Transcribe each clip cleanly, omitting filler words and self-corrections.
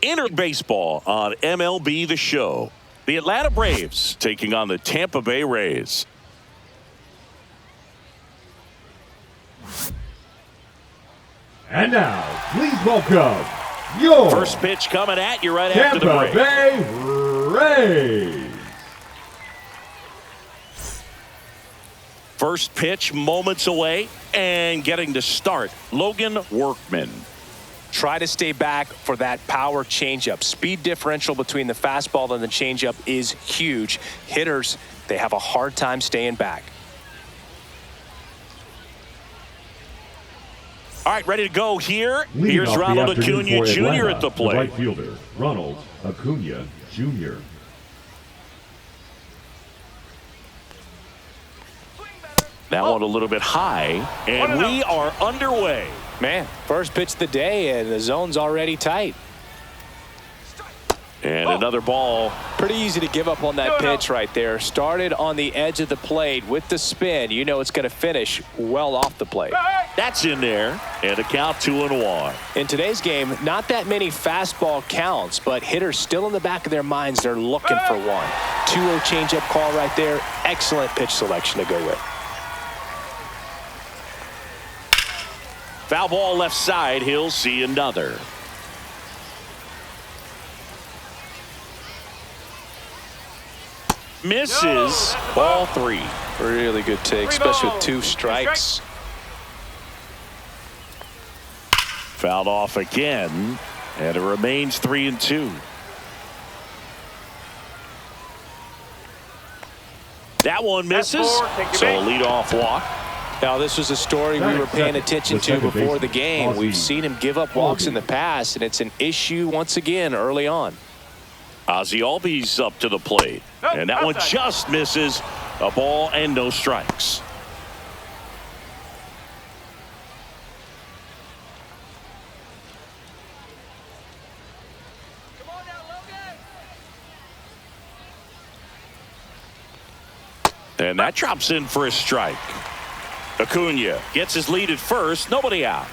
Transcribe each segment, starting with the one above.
Inter baseball on MLB The Show. The Atlanta Braves taking on the Tampa Bay Rays. And now, please welcome your first pitch coming at you right after the break. Tampa Bay Rays. First pitch moments away and getting to start. Logan Workman. Try to stay back for that power changeup. Speed differential between the fastball and the changeup is huge. Hitters, they have a hard time staying back. All right, ready to go here. Leading Here's off the Ronald afternoon Acuna for Jr. Atlanta, at the the plate. right fielder, Ronald Acuna Jr. That one a little bit high, and we are underway. Man, first pitch of the day, and the zone's already tight. And another ball. Pretty easy to give up on that pitch right there. Started on the edge of the plate with the spin. You know it's going to finish well off the plate. That's in there, and a count 2-1. In today's game, not that many fastball counts, but hitters still in the back of their minds, they're looking for one. 2-0 changeup call right there. Excellent pitch selection to go with. Foul ball left side. He'll see another. Misses. Ball 3. Really good take, especially with 2 strikes. Fouled off again, and it remains 3-2. That one misses, so a leadoff walk. Now, this was a story we were paying attention to before the game. We've seen him give up walks in the past, and it's an issue once again early on. Ozzie Albies up to the plate, and that one just misses. A ball and no strikes. And that drops in for a strike. Acuna gets his lead at first. Nobody out.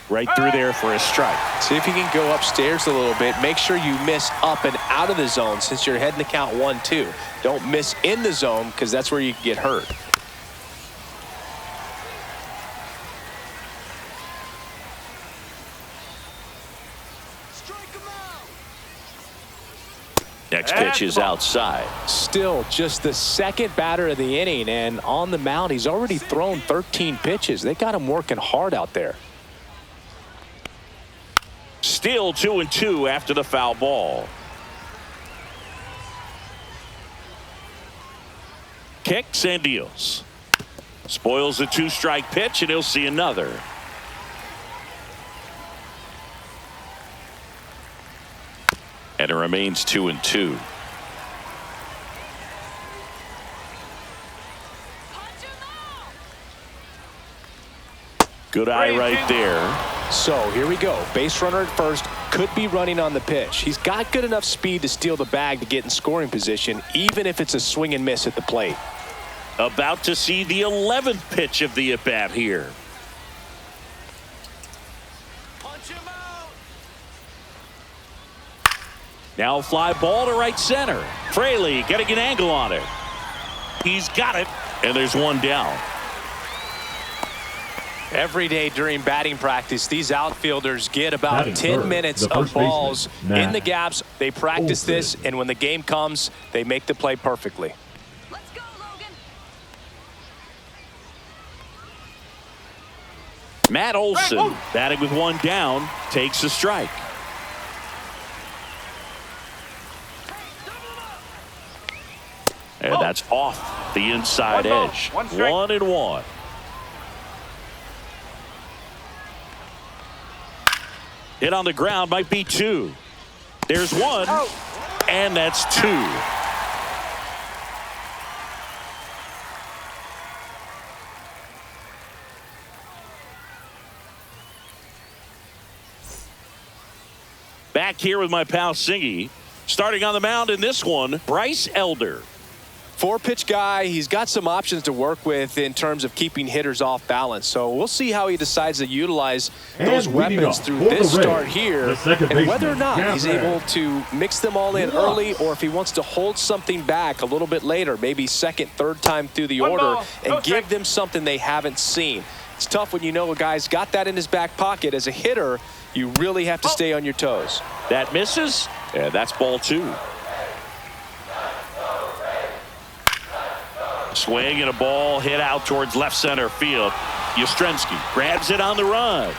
Right through there for a strike. See if you can go upstairs a little bit. Make sure you miss up and out of the zone since you're heading to count 1-2. Don't miss in the zone because that's where you can get hurt. Next pitch is outside. Still just the second batter of the inning, and on the mound he's already thrown 13 pitches. They got him working hard out there. Still 2-2 after the foul ball. Kicks and deals. Spoils the 2-strike pitch, and he'll see another. And it remains 2-2. Good eye right there. So here we go. Base runner at first, could be running on the pitch. He's got good enough speed to steal the bag to get in scoring position, even if it's a swing and miss at the plate. About to see the 11th pitch of the at-bat here. Now fly ball to right center. Fraley getting an angle on it. He's got it, and there's one down. Every day during batting practice, these outfielders get about Batting 10 third, minutes the of first balls baseman, in the gaps. They practice Olsen. this, and when the game comes, they make the play perfectly. Let's go, Logan. Matt Olson batting with one down, takes a strike. And that's off the inside edge. 1-1. Hit on the ground, might be 2. There's 1, and that's 2. Back here with my pal Singy. Starting on the mound in this one, Bryce Elder. Four-pitch guy, he's got some options to work with in terms of keeping hitters off balance. So we'll see how he decides to utilize those weapons through this start here, and whether or not he's able to mix them all in early, or if he wants to hold something back a little bit later, maybe second, third time through the order, and give them something they haven't seen. It's tough when you know a guy's got that in his back pocket. As a hitter, you really have to stay on your toes. That misses, and that's ball 2. Swing and a ball hit out towards left center field. Yastrzemski grabs it on the run.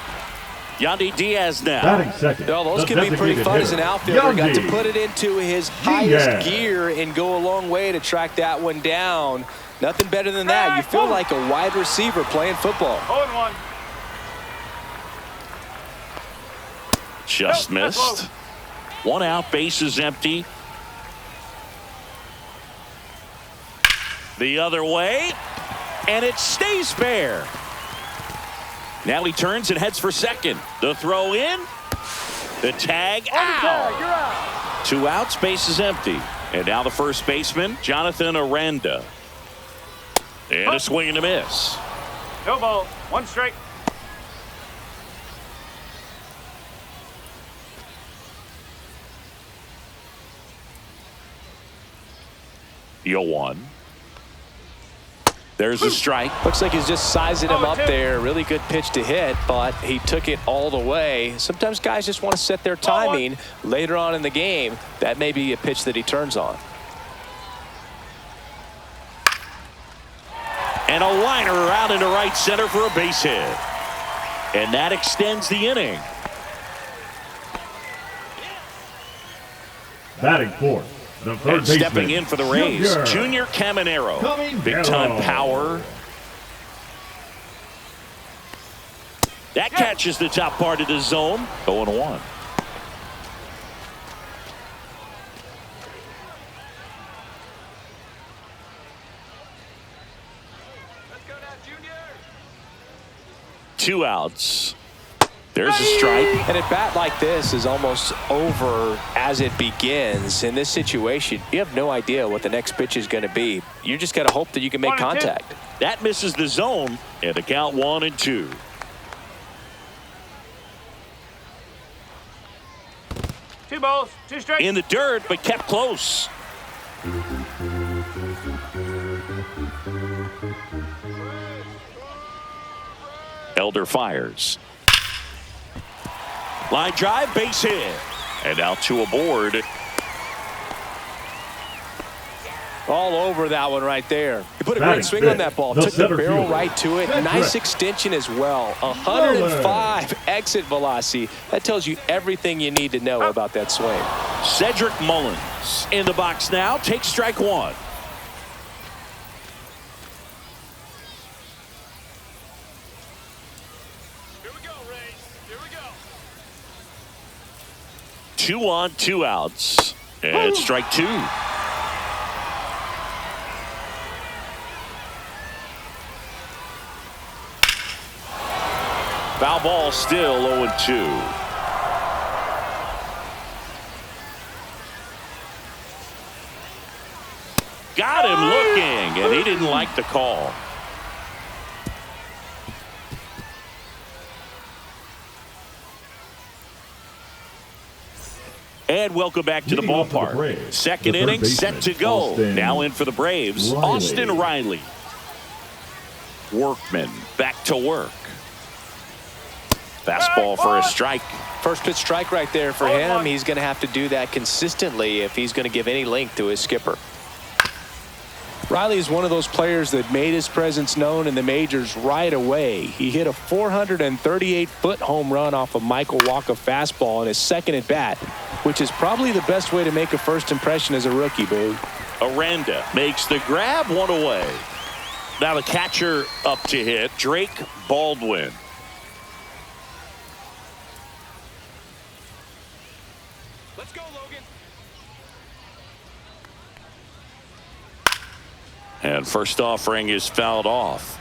Yandy Diaz now. Batting second. Well, those can be pretty fun as an outfielder. Got to put it into his highest gear and go a long way to track that one down. Nothing better than that. You feel like a wide receiver playing football. 0-1. Just missed. 1 out, bases empty. The other way, and it stays fair. Now he turns and heads for second. The throw in, the tag out. 2 outs, bases empty. And now the first baseman, Jonathan Aranda. And a swing and a miss. No ball. 1 strike. The 0-1. There's a strike. Looks like he's just sizing him up there. Really good pitch to hit, but he took it all the way. Sometimes guys just want to set their timing later on in the game. That may be a pitch that he turns on. And a liner out into right center for a base hit. And that extends the inning. Batting fourth. And stepping in for the Rays, Junior Caminero. Big time power. That catches the top part of the zone. 0-1. Let's go now, Junior. 2 outs. There's a strike. And a bat like this is almost over as it begins. In this situation, you have no idea what the next pitch is going to be. You just got to hope that you can make contact. That misses the zone, and the count 1-2. Two balls, 2 strikes. In the dirt, but kept close. Elder fires. Line drive, base hit. And now 2 aboard. All over that one right there. He put a great swing on that ball. Took the barrel right to it. Nice extension as well. 105 exit velocity. That tells you everything you need to know about that swing. Cedric Mullins in the box now. Takes strike 1. Here we go, Rays. Here we go. 2 on, 2 outs. And strike 2. Foul ball, still 0-2. Got him looking, and he didn't like the call. And welcome back to the ballpark. Second inning set to go. Now in for the Braves, Austin Riley. Workman back to work. Fastball for a strike. First pitch strike right there for him. He's going to have to do that consistently if he's going to give any length to his skipper. Riley is one of those players that made his presence known in the majors right away. He hit a 438-foot home run off a Michael Wacha fastball in his second at bat, which is probably the best way to make a first impression as a rookie, Boog. Aranda makes the grab, 1 away. Now the catcher up to hit, Drake Baldwin. Let's go, Logan. And first offering is fouled off.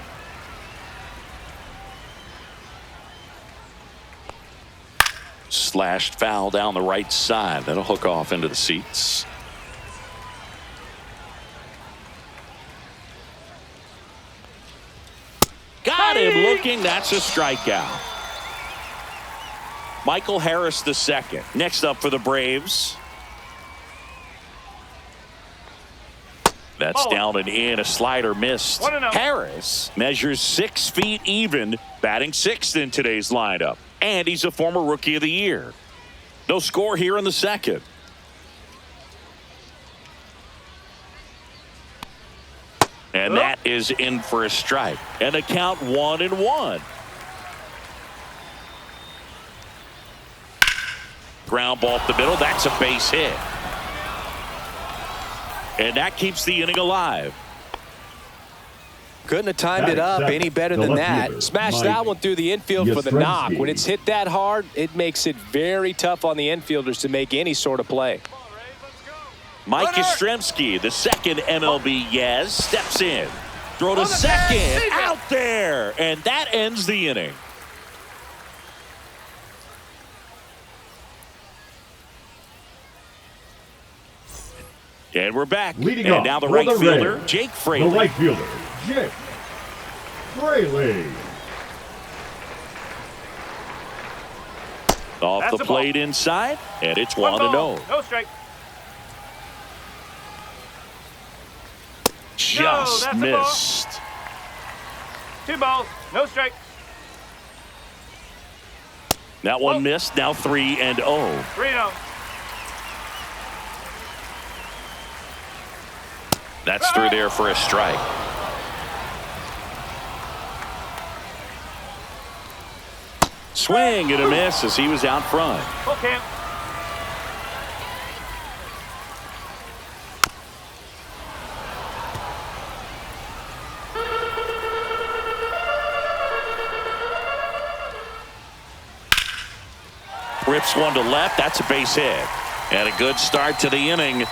Slashed foul down the right side. That'll hook off into the seats. asking. That's a strikeout. Michael Harris the second. Next up for the Braves. That's down and in. A slider missed. Harris measures 6 feet even, batting 6th in today's lineup. And he's a former Rookie of the Year. No score here in the second. And that is in for a strike. And the count 1-1. Ground ball up the middle. That's a base hit. And that keeps the inning alive. Couldn't have timed it up any better than that. Smashed that one through the infield for the knock. When it's hit that hard, it makes it very tough on the infielders to make any sort of play. Mike Yastrzemski, the second MLB Yaz, steps in. Throw to second, out there, and that ends the inning. And we're back. Leading and now the right fielder, Jake Fraley. The right fielder, Jake Fraley. Off the plate inside, and it's 1-0. No strike. Just missed. 2 balls, no strike. That one missed. Now 3-0. 3-0. That's through there for a strike. Swing and a miss as he was out front. Okay. Rips one to left. That's a base hit. And a good start to the inning.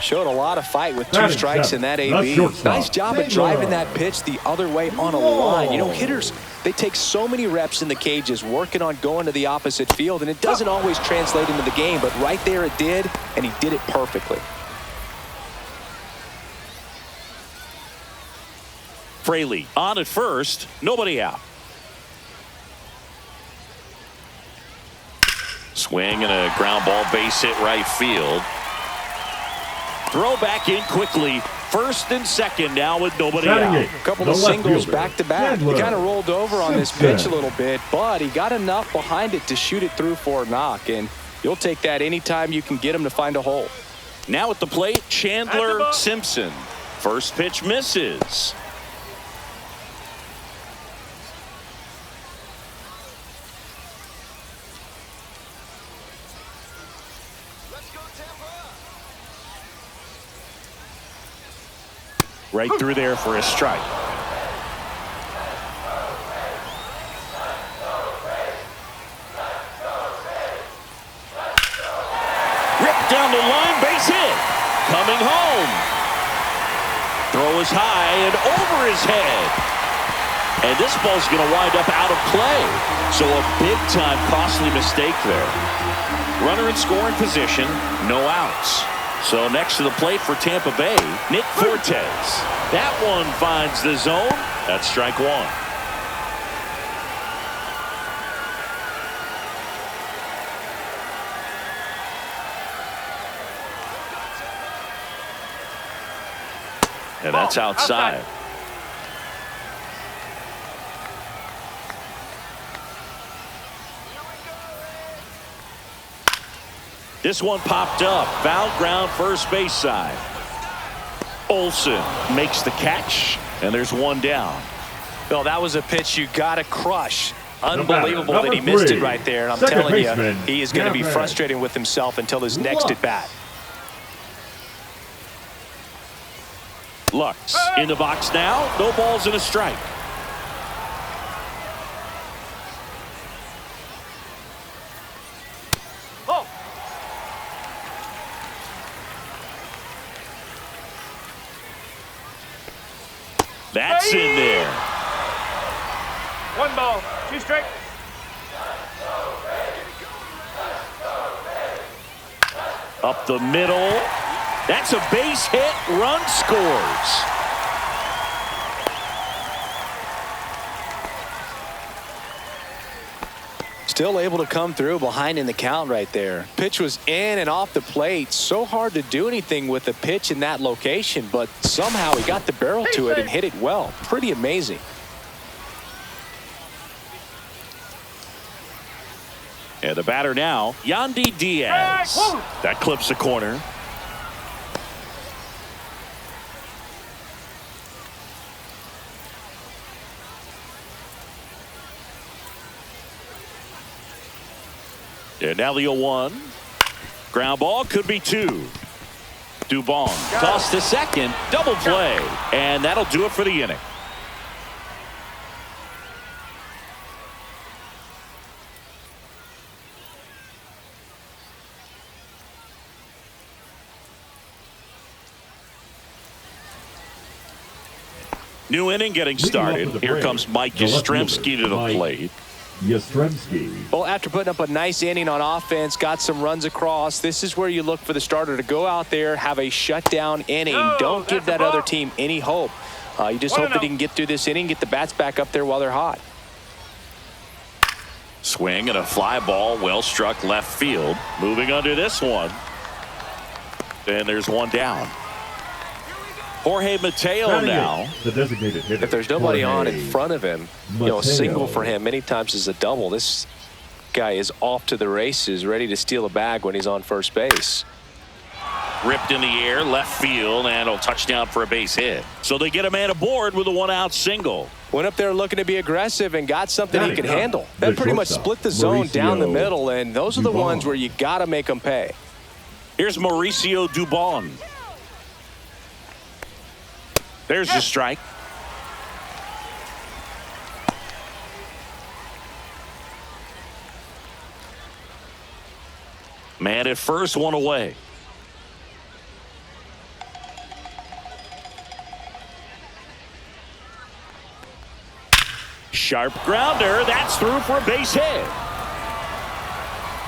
Showed a lot of fight with 2 strikes in that AB. Nice job of driving that pitch the other way on a line. You know, hitters, they take so many reps in the cages working on going to the opposite field, and it doesn't always translate into the game, but right there it did, and he did it perfectly. Fraley on at first, nobody out. Swing and a ground ball base hit right field. Throw back in quickly. First and second now with nobody out. A couple of singles back to back. He kind of rolled over on this pitch a little bit, but he got enough behind it to shoot it through for a knock, and you'll take that anytime you can get him to find a hole. Now at the plate, Chandler Simpson. First pitch misses. Right through there for a strike. Ripped down the line, base hit. Coming home. Throw is high and over his head. And this ball's going to wind up out of play. So a big-time costly mistake there. Runner in scoring position, no outs. So next to the plate for Tampa Bay, Nick Fortes. That one finds the zone. That's strike 1. And that's outside. This one popped up. Foul ground first base side. Olsen makes the catch, and there's one down. Well, that was a pitch you got to crush. Unbelievable that he missed it right there. And I'm telling you, he is going to be frustrating with himself until his next at bat. Lux in the box now. No balls and a strike. That's in there. 1 ball, 2 strikes. Up the middle. That's a base hit. Run scores. Still able to come through behind in the count right there. Pitch was in and off the plate. So hard to do anything with the pitch in that location, but somehow he got the barrel to it and hit it well. Pretty amazing. And the batter now, Yandy Diaz. That clips the corner. And now the 0-1. Ground ball could be 2. Dubon tossed to second. Double play. And that'll do it for the inning. New inning getting started. Here comes Mike Yastrzemski to the plate. Well, after putting up a nice inning on offense, got some runs across, this is where you look for the starter to go out there, have a shutdown inning. Don't give that other team any hope. You just hope that he can get through this inning, get the bats back up there while they're hot. Swing and a fly ball, well struck left field. Moving under this one. And there's one down. Jorge Mateo now. The designated hitter. If there's nobody on in front of him, a single for him many times is a double. This guy is off to the races, ready to steal a bag when he's on first base. Ripped in the air, left field, and a touchdown for a base hit. So they get a man aboard with a 1-out single. Went up there looking to be aggressive and got something he could handle. That pretty much split the zone down the middle, and those are the ones where you got to make them pay. Here's Mauricio Dubon. There's the strike. Man at first, one away. Sharp grounder. That's through for a base hit.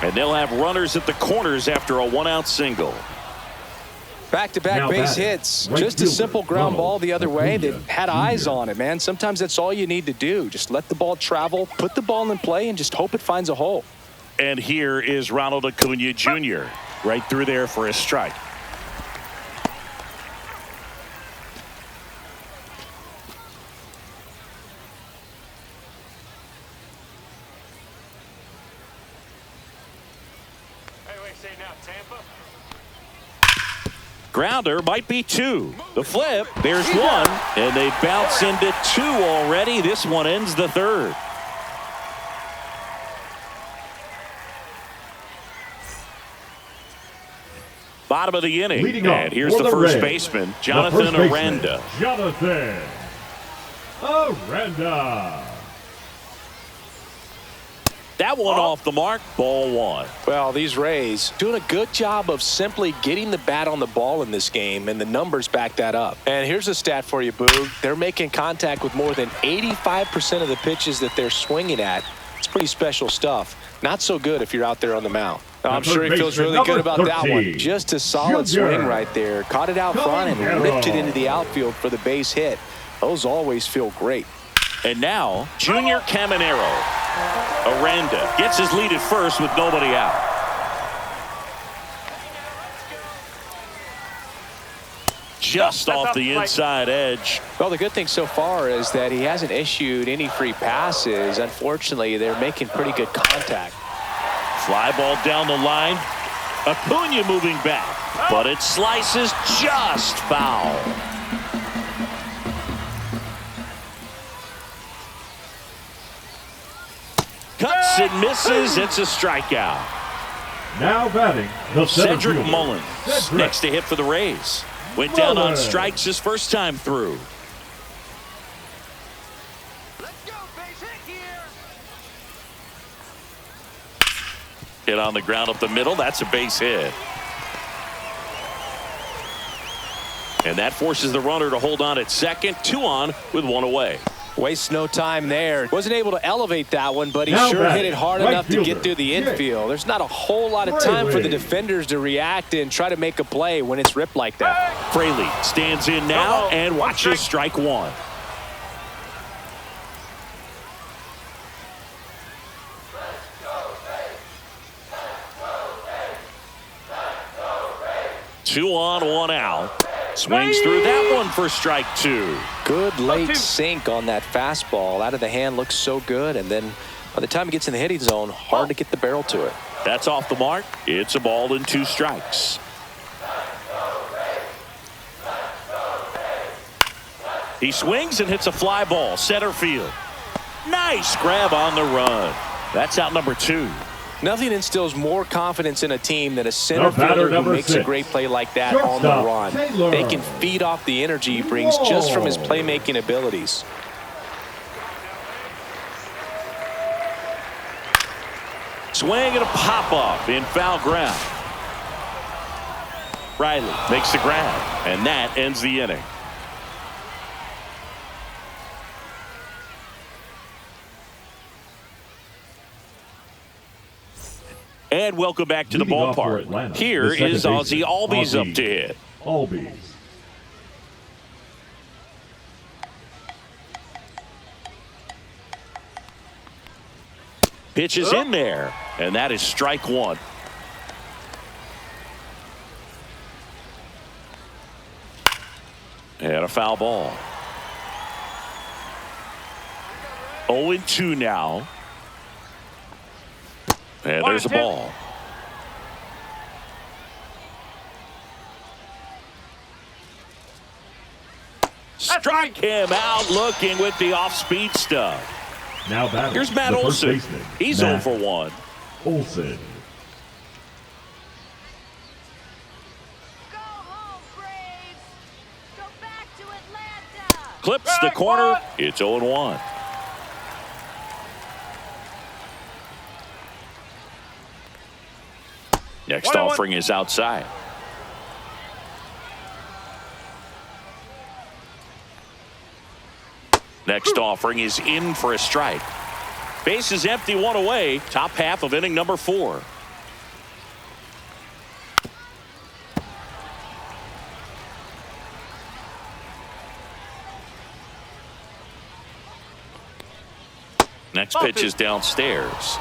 And they'll have runners at the corners after a 1-out single. Back-to-back base hits. Just a simple ground ball the other way that had eyes on it, man. Sometimes that's all you need to do. Just let the ball travel, put the ball in play, and just hope it finds a hole. And here is Ronald Acuna Jr. right through there for a strike. Grounder might be 2. The flip, there's 1, and they bounce into 2 already. This one ends the 3rd. Bottom of the inning, and here's the first baseman, Jonathan Aranda. Jonathan Aranda. That one off the mark, ball 1. Well, these Rays doing a good job of simply getting the bat on the ball in this game, and the numbers back that up. And here's a stat for you, Boog. They're making contact with more than 85% of the pitches that they're swinging at. It's pretty special stuff. Not so good if you're out there on the mound. I'm sure he feels really good about that one. Just a solid swing right there. Caught it out front and ripped it into the outfield for the base hit. Those always feel great. And now, Junior Caminero. Aranda gets his lead at first with nobody out. Just off the inside edge. Well, the good thing so far is that he hasn't issued any free passes. Unfortunately, they're making pretty good contact. Fly ball down the line. Acuna moving back, but it slices just foul. Cuts and misses. It's a strikeout. Now batting, the Cedric Mullins. Next to hit for the Rays. Went down on strikes his first time through. Let's go, base hit here. Hit on the ground up the middle. That's a base hit. And that forces the runner to hold on at second. 2 on with 1 away. Wastes no time there. Wasn't able to elevate that one, but he sure hit it hard enough to get through the infield. There's not a whole lot of time for the defenders to react and try to make a play when it's ripped like that. Fraley stands in now and watches strike 1. 2 on, 1 out. Swings through that one for strike 2. Good late sink on that fastball. Out of the hand, looks so good. And then by the time it gets in the hitting zone, hard to get the barrel to it. That's off the mark. It's a ball and 2 strikes. He swings and hits a fly ball. Center field. Nice grab on the run. That's out number 2. Nothing instills more confidence in a team than a center fielder who makes a great play like that on the run. They can feed off the energy he brings just from his playmaking abilities. Swing and a pop-up in foul ground. Riley makes the grab, and that ends the inning. And welcome back to the ballpark. Here is Ozzie Albies up to hit. Albies. Pitch is in there, and that is strike 1. And a foul ball. 0-2 now. And there's a ball. Strike him out looking with the off-speed stuff. Now batting. Here's Matt Olson. He's 0 for 1. Olson. Go home, Braves. Go back to Atlanta. Clips the corner. It's 0-1. Next offering is outside. Next offering is in for a strike. Base is empty, 1 away. Top half of inning number 4. Next pitch is downstairs.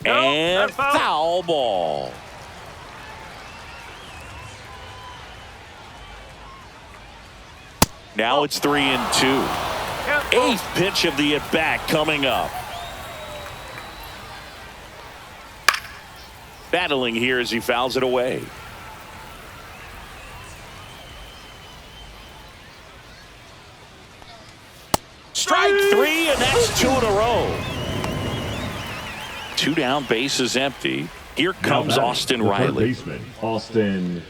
And foul ball. Now it's 3-2. 8th pitch of the at-bat coming up. Battling here as he fouls it away. Strike 3, and that's 2 in a row. 2 down, base is empty. Here comes Austin Riley. Baseman, Austin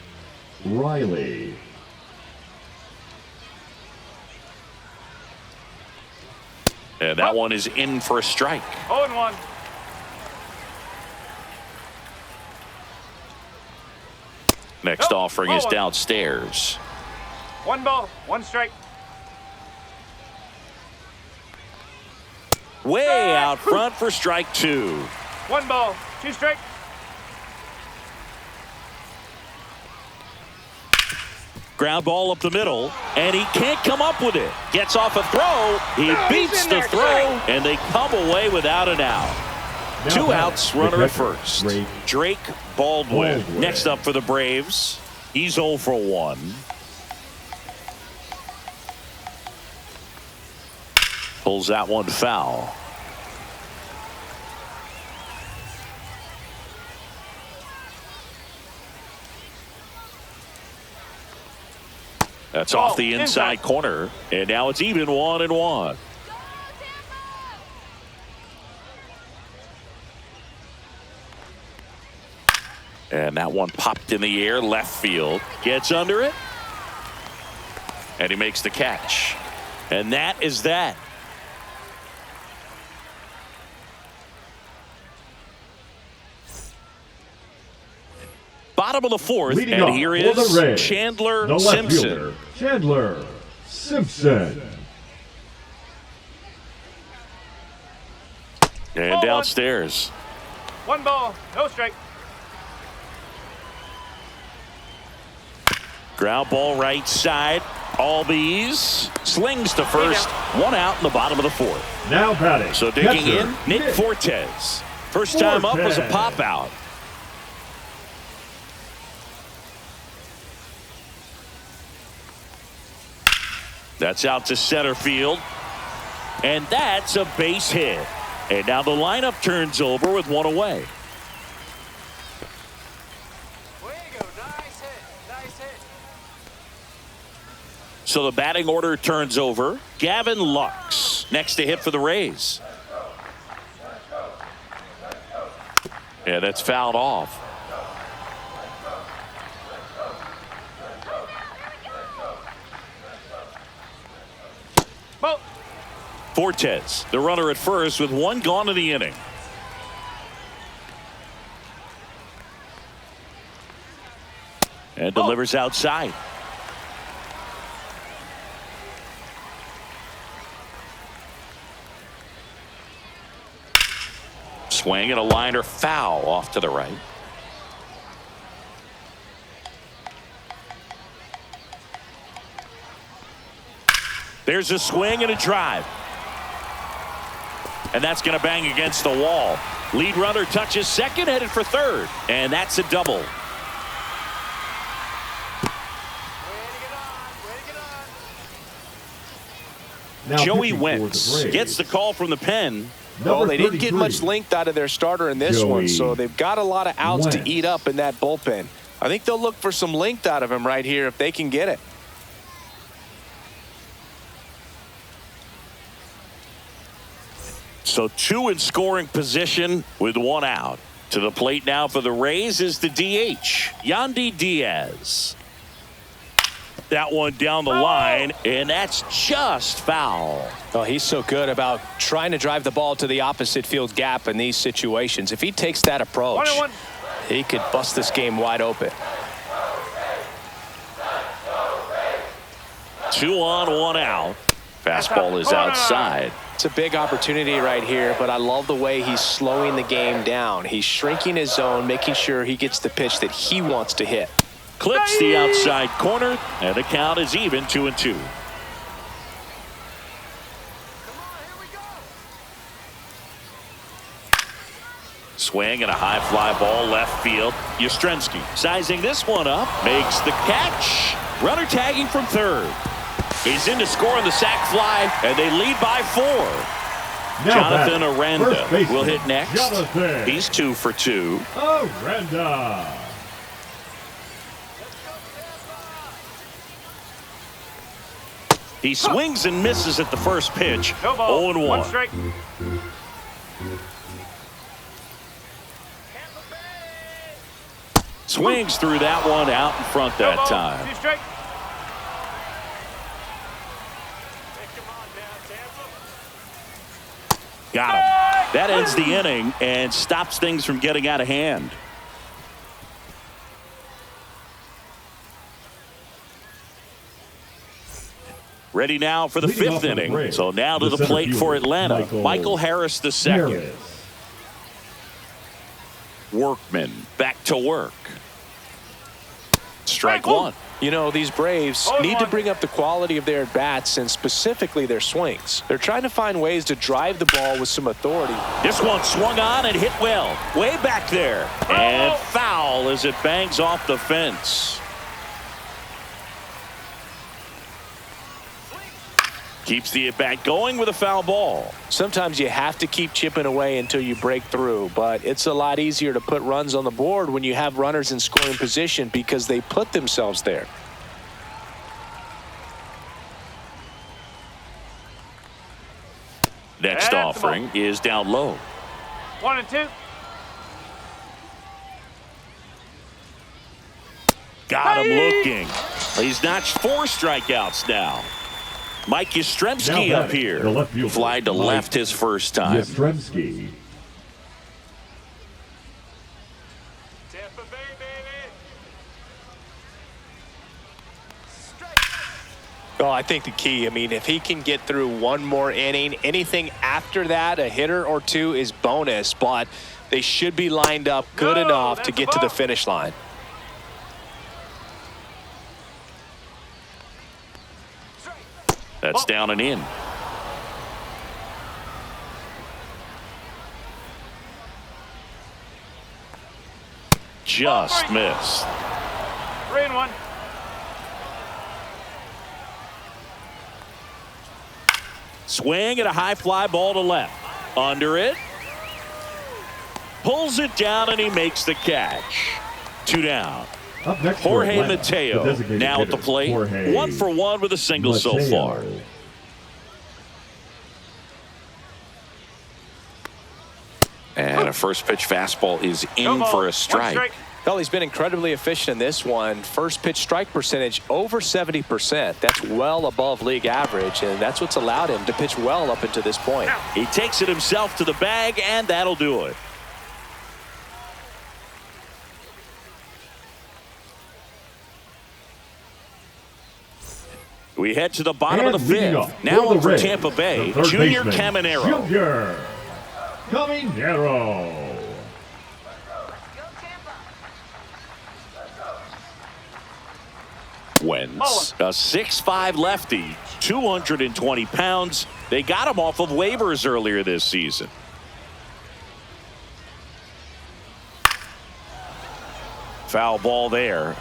Riley. And that one is in for a strike. 0-1. Next offering is downstairs. 1 ball, 1 strike. Way out front for strike 2. 1 ball, 2 strike. Ground ball up the middle, and he can't come up with it. Gets off a throw. He beats the throw, and they come away without an out. 2 outs, runner at first. Drake Baldwin. Next up for the Braves. He's 0 for 1. Pulls that one foul. That's off the inside corner, and now it's even 1-1. And that one popped in the air, left field. Gets under it, and he makes the catch. And that is that. Bottom of the 4th, Leading and here is Reds, Chandler Simpson. Fielder, Chandler Simpson. And downstairs. 1 ball, no strike. Ground ball right side. Albies slings to first. One out in the bottom of the fourth. Now batting. So digging catcher, in, Nick Fortes. First time up was a pop out. That's out to center field. And that's a base hit. And now the lineup turns over with one away. So the batting order turns over. Gavin Lux next to hit for the Rays. Yeah, that's fouled off. Fortes, the runner at first with one gone in the inning. And delivers outside. Swing and a liner foul off to the right. There's a swing and a drive. And that's going to bang against the wall. Lead runner touches second, headed for third. And that's a double. Now Joey Wentz gets the call from the pen. Well, they didn't get much length out of their starter in this one, so they've got a lot of outs to eat up in that bullpen. I think they'll look for some length out of him right here if they can get it. So two in scoring position with one out. To the plate now for the Rays is the DH, Yandy Diaz. That one down the line, and that's just foul. Oh, he's so good about trying to drive the ball to the opposite field gap in these situations. If he takes that approach, he could bust this game wide open. 2 on, 1 out. Fastball is outside. It's a big opportunity right here, but I love the way he's slowing the game down. He's shrinking his zone, making sure he gets the pitch that he wants to hit. Clips the outside corner, and the count is even 2-2. Swing and a high fly ball left field. Yastrzemski sizing this one up, makes the catch. Runner tagging from third. He's in to score on the sac fly, and they lead by 4. Now Jonathan Aranda will hit next. Jonathan. He's 2 for 2. Aranda. He swings and misses at the first pitch. 0-1. 1 strike. Swings through that one out in front that time. 2 strike. Got him. That ends the inning and stops things from getting out of hand. Ready now for the 5th inning. So now to the plate for Atlanta. Michael Harris II. Workman back to work. Strike 1. You know, these Braves need to bring up the quality of their at-bats and specifically their swings. They're trying to find ways to drive the ball with some authority. This one swung on and hit well. Way back there. And foul as it bangs off the fence. Keeps the at-bat going with a foul ball. Sometimes you have to keep chipping away until you break through, but it's a lot easier to put runs on the board when you have runners in scoring position because they put themselves there. Next offering is down low. 1 and 2. Got him looking. He's notched 4 strikeouts now. Mike Yastrzemski up here. Fly to left his first time. Yastrzemski. Oh, I think the key, I mean, if he can get through one more inning, anything after that, a hitter or two is bonus, but they should be lined up good enough to get to the finish line. That's down and in. Just missed. 3-1. Swing and a high fly ball to left. Under it. Pulls it down and he makes the catch. 2 down. Up next, Jorge Mateo now at the plate. 1 for 1 with a single so far. And a first pitch fastball is in for a strike. Well, he's been incredibly efficient in this one. First pitch strike percentage over 70%. That's well above league average, and that's what's allowed him to pitch well up until this point. He takes it himself to the bag, and that'll do it. We head to the bottom of the 5th. Now on for Tampa Bay, Junior Caminero. Junior Caminero. Wentz, a 6'5" lefty, 220 pounds. They got him off of waivers earlier this season. Foul ball there.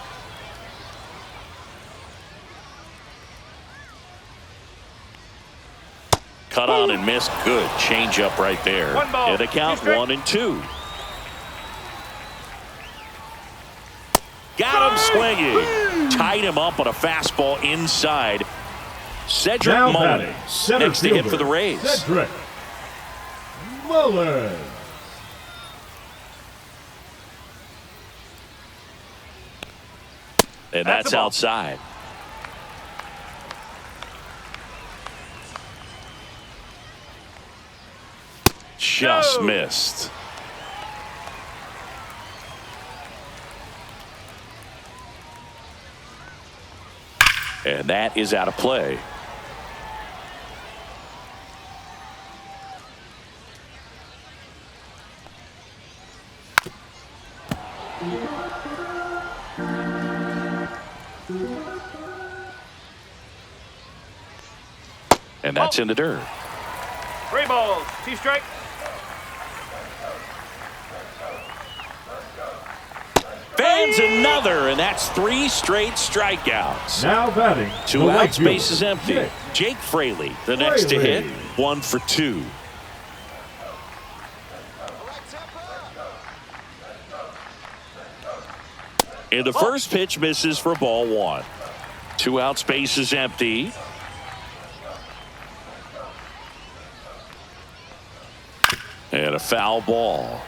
Cut on and missed. Good changeup right there. And the count 1-2. Got him swinging. Tied him up on a fastball inside. Cedric Mullins next to hit for the Rays. Cedric Mullins. And that's outside. Just missed. And that is out of play. And that's in the dirt. 3 balls, 2 strikes. Fans another, and that's 3 straight strikeouts. Now batting. 2 outs, bases empty. Jake Fraley, the next to hit, 1 for 2. And the first pitch misses for ball 1. 2 outs, bases empty. And a foul ball.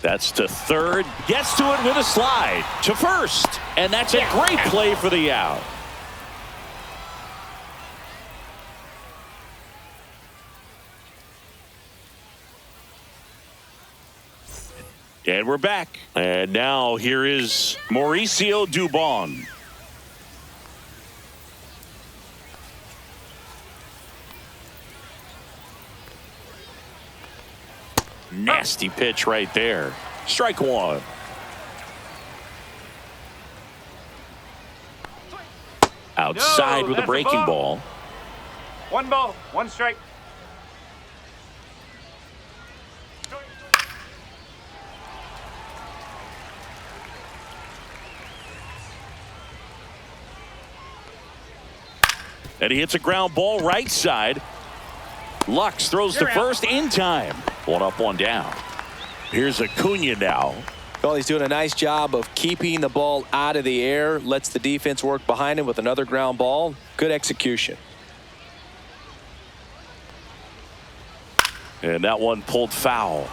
That's to third. Gets to it with a slide. To first. And that's a great play for the out. And we're back. And now here is Mauricio Dubon. Nasty pitch right there. Strike 1. Outside with a breaking ball. 1 ball, 1 strike. And he hits a ground ball right side. Lux throws to first in time. 1 up, 1 down. Here's Acuna now. Well, he's doing a nice job of keeping the ball out of the air. Lets the defense work behind him with another ground ball. Good execution. And that one pulled foul.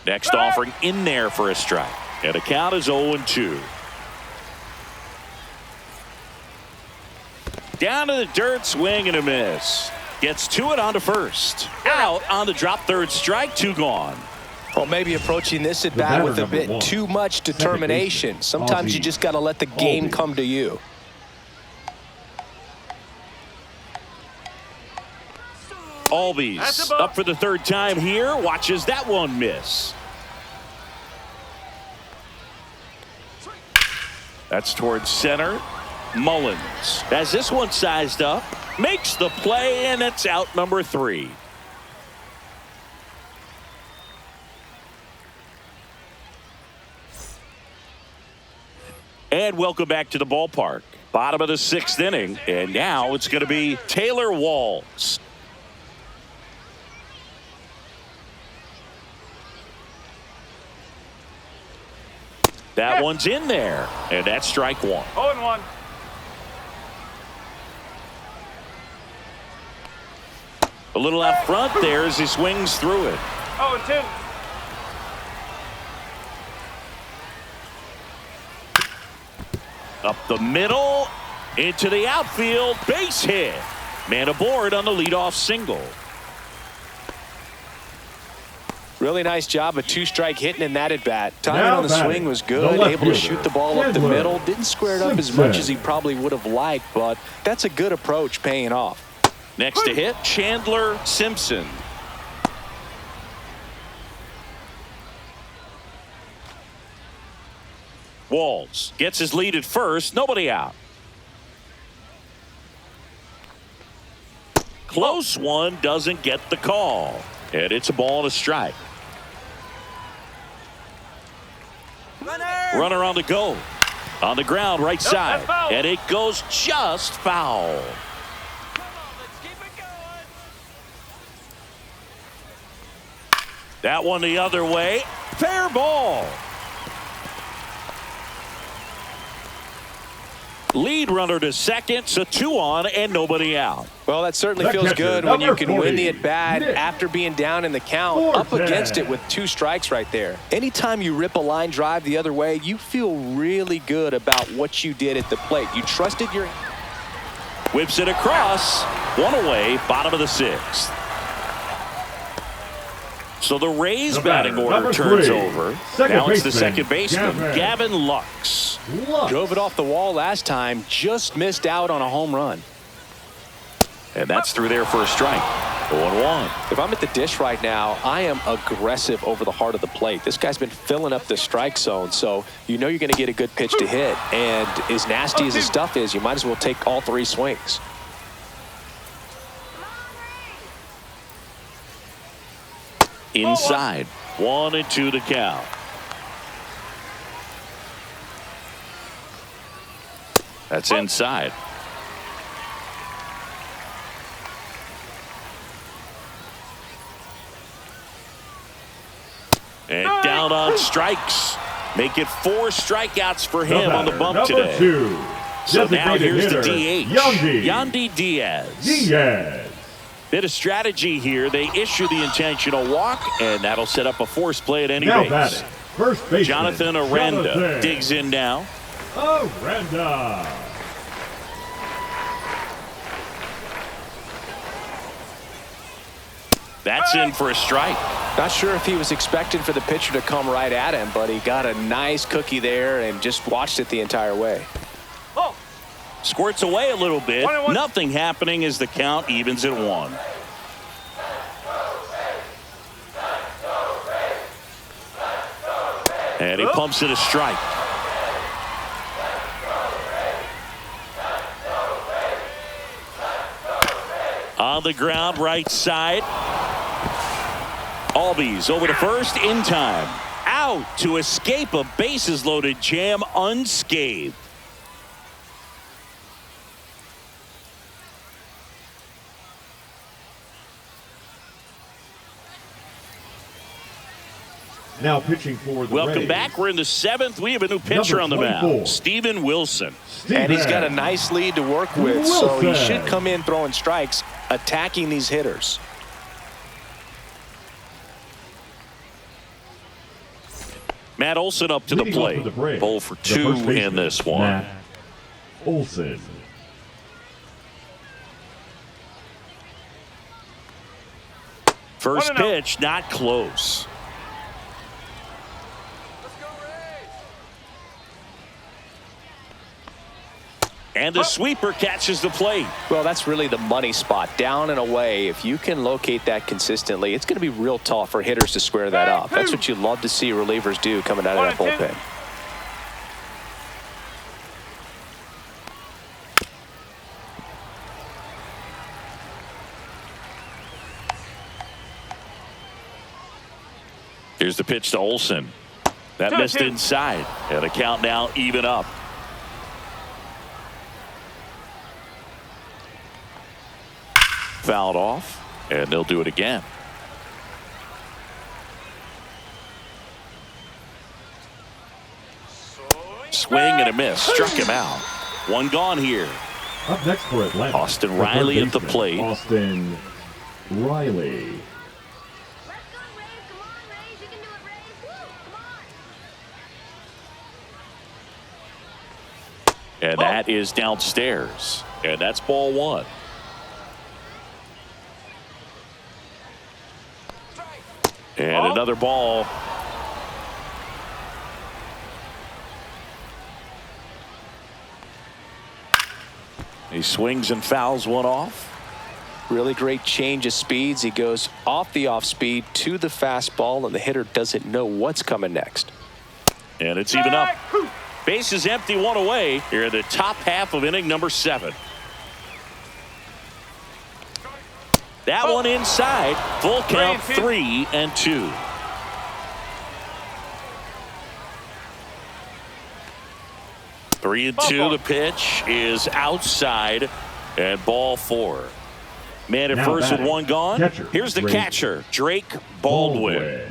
Next offering in there for a strike. And the count is 0-2. Down to the dirt, swing and a miss. Gets to it onto first. Out on the drop third strike, 2 gone. Well, maybe approaching this at bat with a bit too much determination. Sometimes you just got to let the game come to you. Albies up for the third time here. Watches that one miss. That's towards center. Mullins has this one sized up. Makes the play, and it's out number 3. And welcome back to the ballpark. Bottom of the 6th inning, and now it's going to be Taylor Walls. That one's in there, and that's strike 1. 0-1. A little out front there as he swings through it. 0-2. Up the middle, into the outfield, base hit. Man aboard on the leadoff single. Really nice job of 2-strike hitting in that at bat. Timing on the swing was good. Able to shoot the ball up the middle. Didn't square it up as much as he probably would have liked, but that's a good approach paying off. Next to hit, Chandler Simpson. Walls gets his lead at first. Nobody out. Close one, doesn't get the call. And it's a ball and a strike. Runner on the go. On the ground, right side. And it goes just foul. That one the other way. Fair ball. Lead runner to second, so 2 on and nobody out. Well, that certainly feels good when you can win the at-bat after being down in the count, up against it with 2 strikes right there. Anytime you rip a line drive the other way, you feel really good about what you did at the plate. You trusted your... Whips it across. 1 away, bottom of the 6th. So the Rays batting order turns over. Now it's the second baseman, Gavin Lux. Drove it off the wall last time, just missed out on a home run. And that's through there for a strike. 0-1. If I'm at the dish right now, I am aggressive over the heart of the plate. This guy's been filling up the strike zone, so you know you're going to get a good pitch to hit. And as nasty as his stuff is, you might as well take all 3 swings. Inside. 1-2 to count. That's inside. And down on strikes. Make it 4 strikeouts for him on the bump today. 2. So now here's the DH. Yandy Diaz. Bit of strategy here. They issue the intentional walk, and that'll set up a forced play at any base. First baseman, Jonathan Aranda digs in now. Aranda. That's in for a strike. Not sure if he was expecting for the pitcher to come right at him, but he got a nice cookie there and just watched it the entire way. Squirts away a little bit. Nothing happening as the count evens at 1. And he pumps it a strike. On the ground, right side. Albies over to first in time. Out to escape a bases-loaded jam unscathed. Now pitching for the Welcome Rays. back. We're in the 7th. We have a new pitcher on the mound, Steven Wilson. And he's got a nice lead to work with, so he should come in throwing strikes, attacking these hitters. Matt Olson up to the plate. Bowl for 2 in this one. Matt Olson. First pitch, not close. And the sweeper catches the plate. Well, that's really the money spot. Down and away. If you can locate that consistently, it's going to be real tough for hitters to square that up. That's what you love to see relievers do coming out of that bullpen. Here's the pitch to Olsen. That missed inside. And the count now even up. Fouled off, and they'll do it again. Swing and a miss. Struck him out. One gone here. Up next for Atlanta, Austin Riley at the plate. Austin Riley. Let's go, Rays. Come on, Rays. You can do it, Rays. Woo, come on. And that is downstairs. And that's ball one. And another ball. He swings and fouls one off. Really great change of speeds. He goes off the off speed to the fastball, and the hitter doesn't know what's coming next. And it's even up. Base is empty, one away. Here in the top half of inning number 7. That one inside. Full count, 3-2. Three and two. The pitch is outside, and ball 4. Man at first with one gone. Here's the catcher, Drake Baldwin.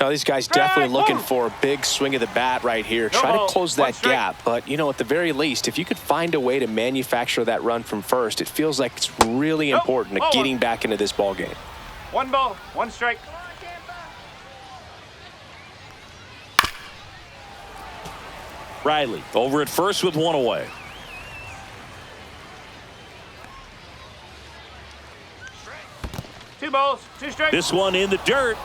Now, these guys definitely looking for a big swing of the bat right here. Try to close that gap. But, you know, at the very least, if you could find a way to manufacture that run from first, it feels like it's really important to getting back into this ball game. 1 ball, 1 strike. Riley over at first with one away. Two balls, 2 strikes. This one in the dirt.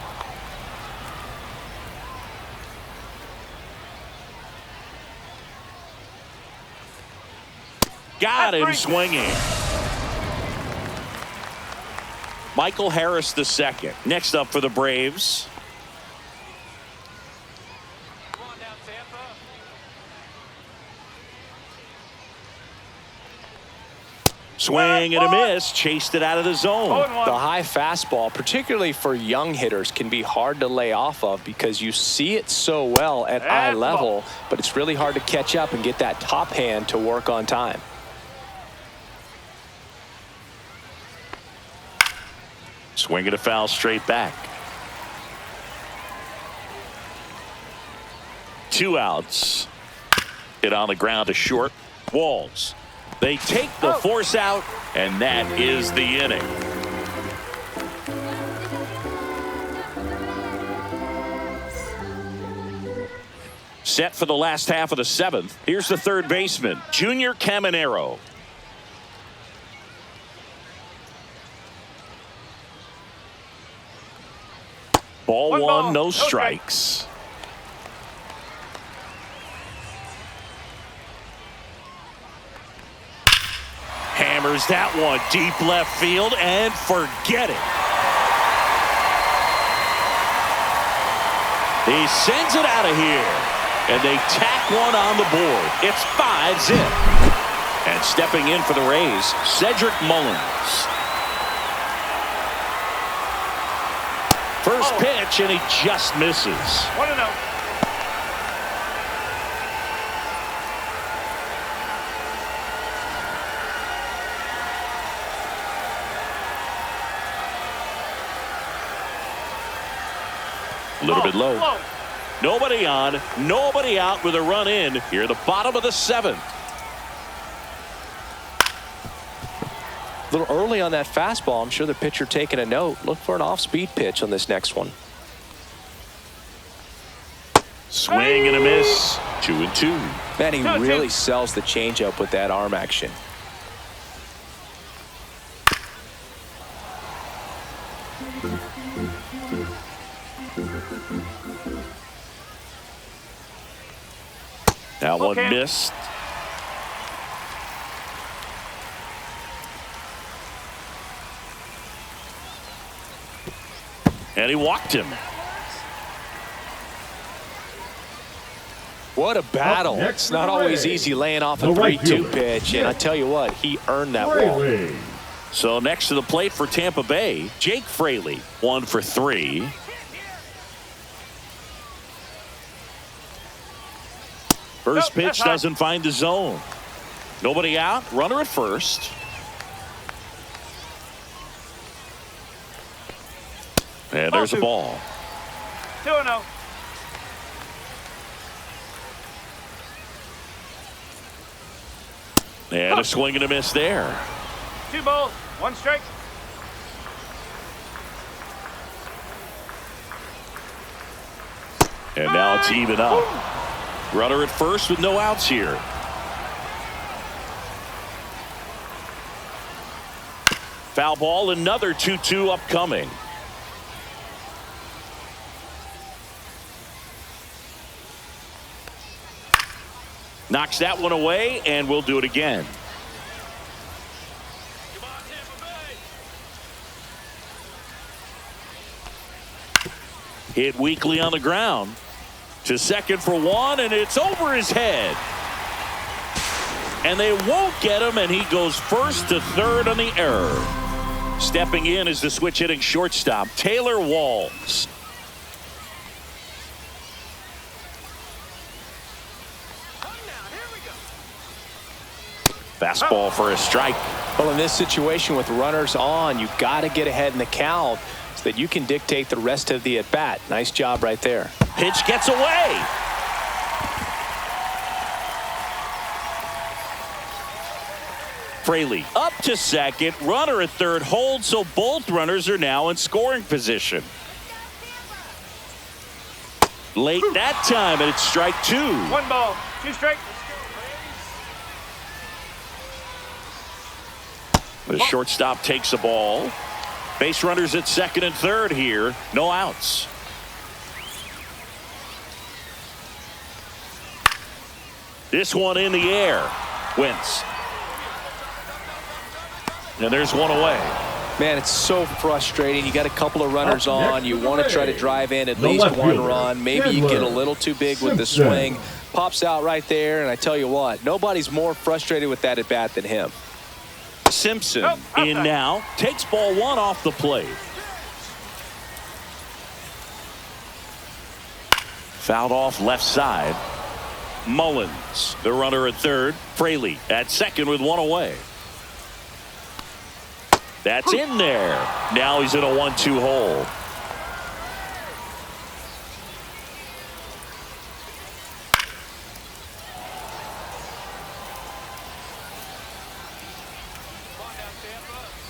Got him swinging. Michael Harris the second. Next up for the Braves. Swing and a miss. Chased it out of the zone. The high fastball, particularly for young hitters, can be hard to lay off of because you see it so well at eye level, but it's really hard to catch up and get that top hand to work on time. Swing and a foul straight back. 2 outs. Hit on the ground to short. Walls. They take the force out, and that is the inning. Set for the last half of the 7th. Here's the third baseman, Junior Caminero. Ball one, no strikes. Hammers that one deep left field and forget it. He sends it out of here, and they tack one on the board. It's 5-0. And stepping in for the Rays, Cedric Mullins. First pitch, and he just misses. 1-0. A little bit low. Nobody on, nobody out with a run in here at the bottom of the 7th. A little early on that fastball. I'm sure the pitcher taking a note. Look for an off-speed pitch on this next one. Swing and a miss. 2-2. Man, he really sells the changeup with that arm action. That one Okay. missed. And he walked him. What a battle. Next It's not for the always Rays, easy laying off a the right 3-2 fielder. pitch, and I tell you what, he earned that ball. Fraley. So next to the plate for Tampa Bay, Jake Fraley, 1 for 3. First Nope, pitch that's high. doesn't find the zone. Nobody out, runner at first. And there's a ball. 2-0. And a swing and a miss there. 2 balls, 1 strike. And now it's even up. Runner at first with no outs here. Foul ball, another 2-2 upcoming. Knocks that one away, and we'll do it again. Hit weakly on the ground. To second for 1, and it's over his head. And they won't get him, and he goes first to third on the error. Stepping in is the switch hitting shortstop, Taylor Walls. Fastball for a strike. Well, in this situation with runners on, you've got to get ahead in the count so that you can dictate the rest of the at-bat. Nice job right there. Pitch gets away. Fraley up to second, runner at third holds, so both runners are now in scoring position. Late that time, and it's strike 2. 1 ball, 2 strikes. The shortstop takes the ball. Base runners at second and third here. No outs. This one in the air. Wins. And there's one away. Man, it's so frustrating. You got a couple of runners Up next on. You for the want to try to Rays, drive in at the least left one fielder, run. Maybe you get a little too big with the Simpson. swing. Pops out right there, and I tell you what, nobody's more frustrated with that at bat than him. Simpson Nope, in outside. now. Takes ball 1 off the plate. Fouled off left side. Mullins, the runner at third. Fraley at second with 1 away. That's in there. Now he's in a 1-2 hole.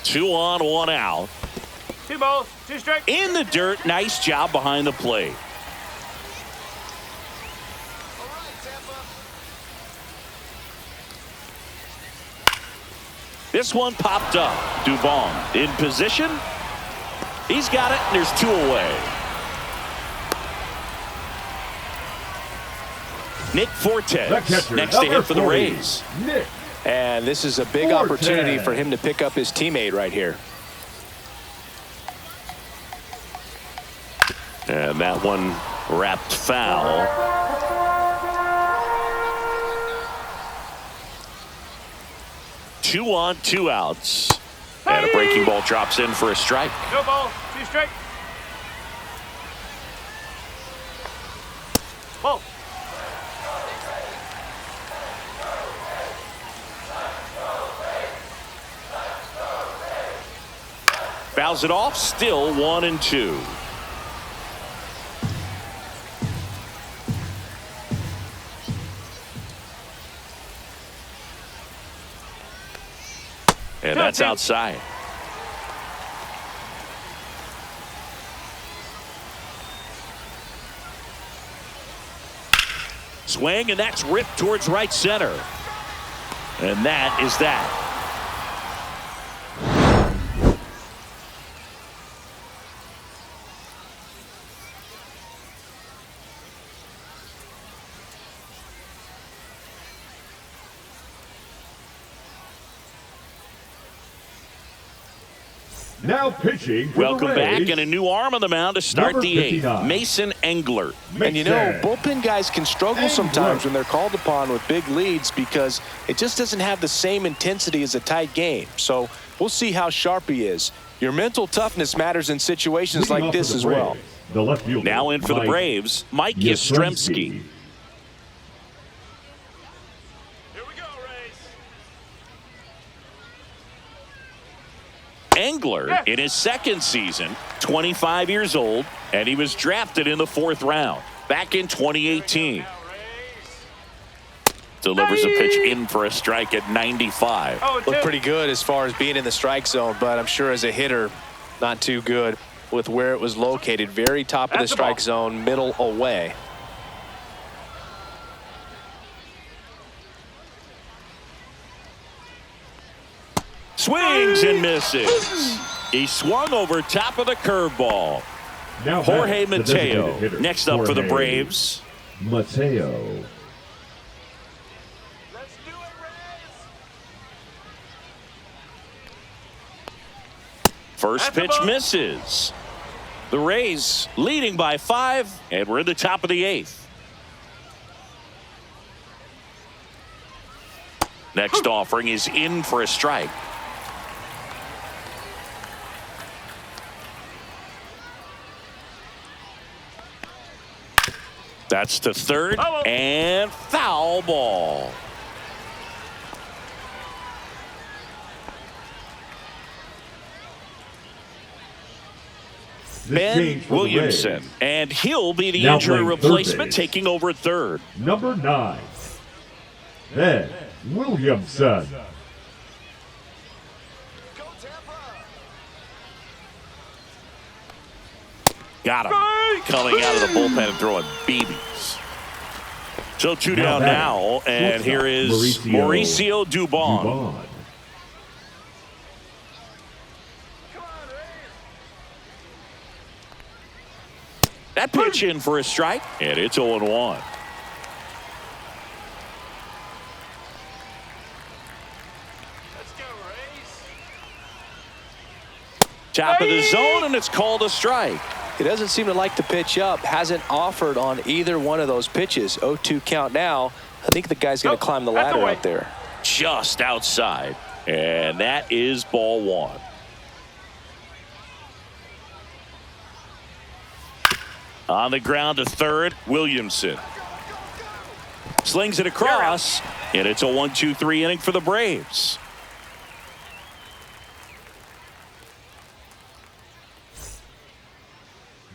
Two on, 1 out. 2 balls, 2 strikes. In the dirt, nice job behind the plate. This one popped up. Dubon in position. He's got it, and there's 2 away. Nick Fortes next to hit for the Rays. Nick. And this is a big Fortes. opportunity for him to pick up his teammate right here. And that one wrapped foul. Two on, 2 outs. And a breaking ball drops in for a strike. No ball, 2 strikes. Ball. Fouls it off, still 1-2. And that's outside. Swing, and that's ripped towards right center. And that is that. Now pitching for Welcome the back, Rays, and a new arm on the mound to start number the 8th. 59. Mason Engler. And you know, bullpen guys can struggle sometimes when they're called upon with big leads because it just doesn't have the same intensity as a tight game. So we'll see how sharp he is. Your mental toughness matters in situations Leading like off this for the as well. Braves, the left fielder, Now in for the Mike Braves, Mike Yastrzemski. Yastrzemski. Engler in his second season, 25 years old, and he was drafted in the 4th round back in 2018. Delivers a pitch in for a strike at 95. Looked pretty good as far as being in the strike zone, but I'm sure as a hitter, not too good with where it was located. Very top of the strike zone, middle away. Swings and misses. He swung over top of the curveball. Now Jorge back, the designated Mateo hitter, next up for the Jorge Braves. Mateo. First pitch misses. The Rays leading by 5, and we're in the top of the 8th. Next offering is in for a strike. That's to third, and foul ball. Ben Williamson, and he'll be the injury replacement, taking over at third. Number 9, Ben Williamson. Got him. Coming out of the bullpen and throwing BBs. So 2 down now, and here is Mauricio Dubon. That pitch in for a strike, and it's 0-1. Top of the zone, and it's called a strike. He doesn't seem to like to pitch up. Hasn't offered on either one of those pitches. 0-2 count now. I think the guy's going to climb the ladder out there. Just outside, and that is ball 1. On the ground to third, Williamson. Slings it across, and it's a 1-2-3 inning for the Braves.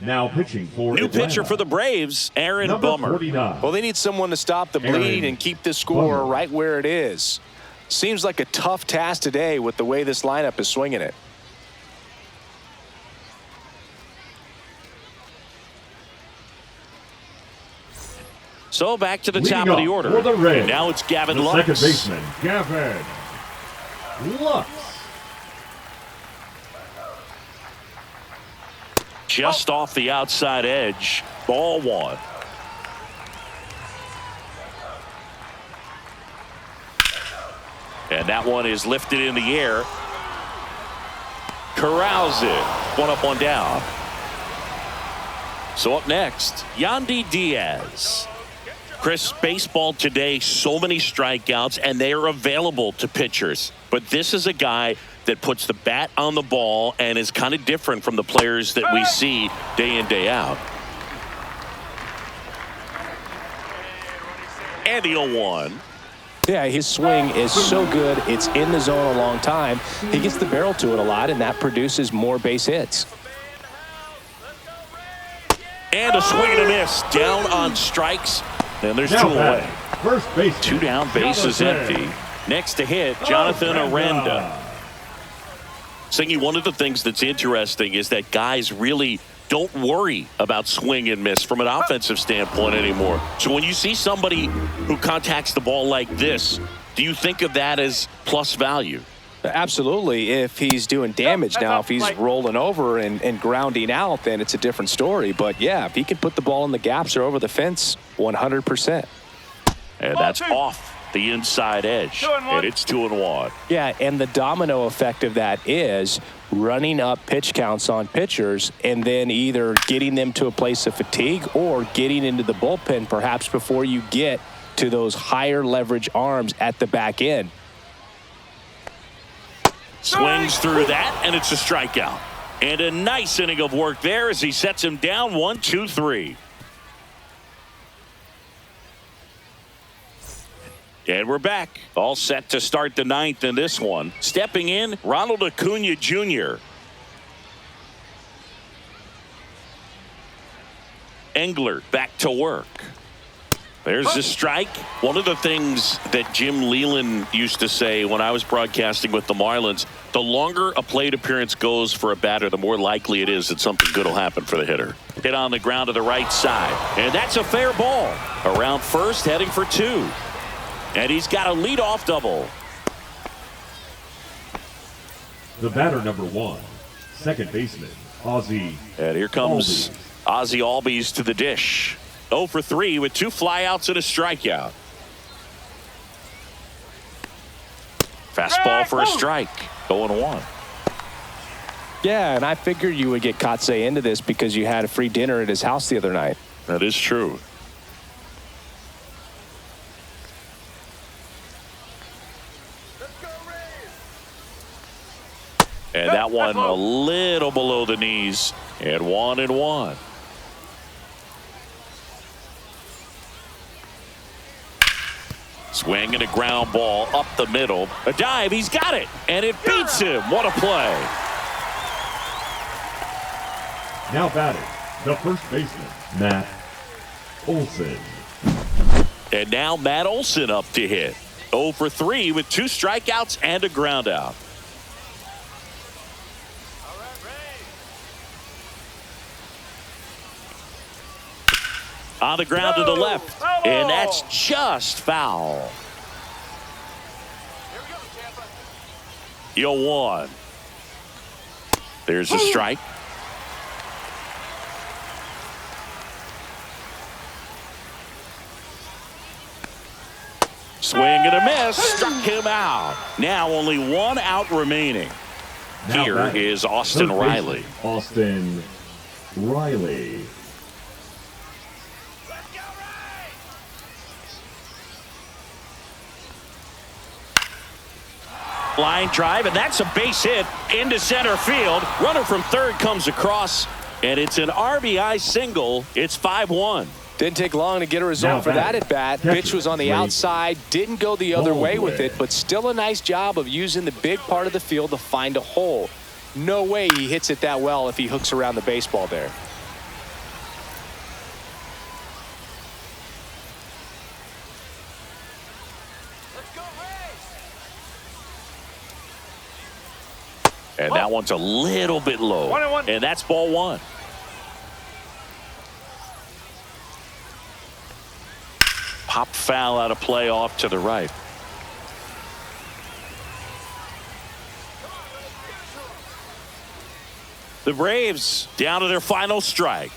Now pitching for New Atlanta. pitcher for the Braves, Aaron Number Bummer. 49. Well, they need someone to stop the bleed and keep the score Bummer. right where it is. Seems like a tough task today with the way this lineup is swinging it. So back to the Leading top of the up order. for the Rays, And now it's Gavin the Lux. second baseman, Gavin Lux. Just off the outside edge. Ball 1. And that one is lifted in the air. Corrals it. 1 up, 1 down. So up next, Yandy Diaz. Chris, baseball today, so many strikeouts, and they are available to pitchers. But this is a guy that puts the bat on the ball and is kind of different from the players that we see day in, day out. And the 0-1. Yeah, his swing is so good. It's in the zone a long time. He gets the barrel to it a lot, and that produces more base hits. And a swing and a miss. Down on strikes. And there's 2 away. First base. 2 down, base is empty. Next to hit, Jonathan Aranda. Singy, one of the things that's interesting is that guys really don't worry about swing and miss from an offensive standpoint anymore. So when you see somebody who contacts the ball like this, do you think of that as plus value? Absolutely. If he's doing damage now, if he's rolling over and grounding out, then it's a different story. But yeah, if he can put the ball in the gaps or over the fence, 100%. And that's off the inside edge. 2-1. And it's 2-1. Yeah, and the domino effect of that is running up pitch counts on pitchers and then either getting them to a place of fatigue or getting into the bullpen perhaps before you get to those higher leverage arms at the back end. Swings through that, and it's a strikeout. And a nice inning of work there as he sets him down 1-2-3. And we're back. All set to start the ninth in this one. Stepping in, Ronald Acuna Jr. Engler back to work. There's the strike. One of the things that Jim Leland used to say when I was broadcasting with the Marlins, the longer a plate appearance goes for a batter, the more likely it is that something good will happen for the hitter. Hit on the ground to the right side. And that's a fair ball. Around first, heading for two. And he's got a leadoff double. The batter, number 1, second baseman, Ozzie. And here comes Ozzie Albies to the dish. 0 for 3 with 2 flyouts and a strikeout. Fastball for a strike. 0-1. Yeah, and I figured you would get Kotsay into this because you had a free dinner at his house the other night. That is true. And that one a little below the knees. And 1-1. Swing and a ground ball up the middle. A dive, he's got it. And it beats him. What a play. Now batting, the first baseman, Matt Olson. And now Matt Olson up to hit. 0 for 3 with 2 strikeouts and a ground out. On the ground to the left. And that's just foul. 0-1. There's a strike. Swing and a miss. Struck him out. Now only 1 out remaining. Now Here batting, is Austin third baseman, Riley. Austin Riley. Line drive, and that's a base hit into center field. Runner from third comes across, and it's an RBI single. It's 5-1. Didn't take long to get a result for that at bat. Pitch was on the outside, didn't go the other way with it, but still a nice job of using the big part of the field to find a hole. No way he hits it that well if he hooks around the baseball there. And that one's a little bit low. 1-1. And that's ball 1. Pop foul out of play off to the right. The Braves down to their final strike.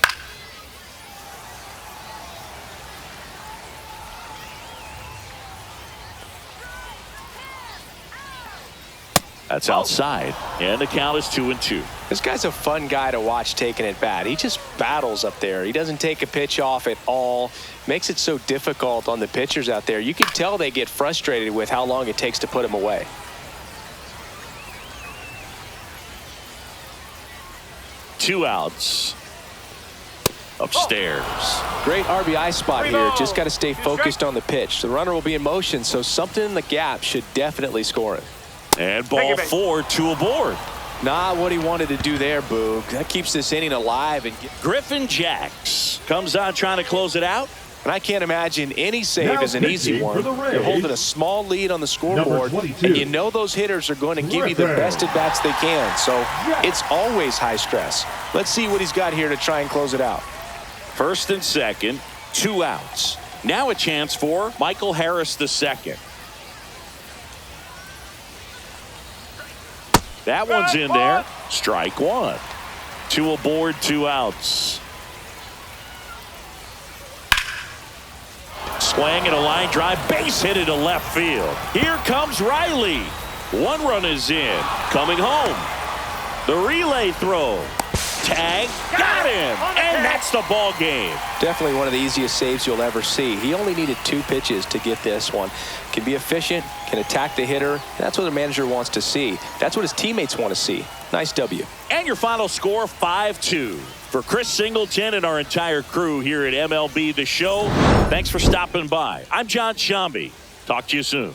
That's outside, and the count is 2-2. This guy's a fun guy to watch taking at bat. He just battles up there. He doesn't take a pitch off at all. Makes it so difficult on the pitchers out there. You can tell they get frustrated with how long it takes to put him away. Two outs. Upstairs. Great RBI spot here. Just got to stay focused on the pitch. The runner will be in motion, so something in the gap should definitely score him. And ball 4, 2 aboard. Not what he wanted to do there, Boog. That keeps this inning alive. And Griffin Jacks comes on trying to close it out. And I can't imagine any save Now is an easy pitching one. for the Rays, You're holding a small lead on the scoreboard, number 22, and you know those hitters are going to give you the best at bats they can. So it's always high stress. Let's see what he's got here to try and close it out. First and second, 2 outs. Now a chance for Michael Harris II. That one's in there. Strike 1. 2 aboard, 2 outs. swing and a line drive, base hit into left field. Here comes Riley. One run is in. Coming home. The relay throw. Tag, got him, and that's the ball game. Definitely one of the easiest saves you'll ever see. He only needed 2 pitches to get this one. Can be efficient, can attack the hitter. And that's what the manager wants to see. That's what his teammates want to see. Nice W. And your final score, 5-2. For Chris Singleton and our entire crew here at MLB The Show, thanks for stopping by. I'm John Shambi. Talk to you soon.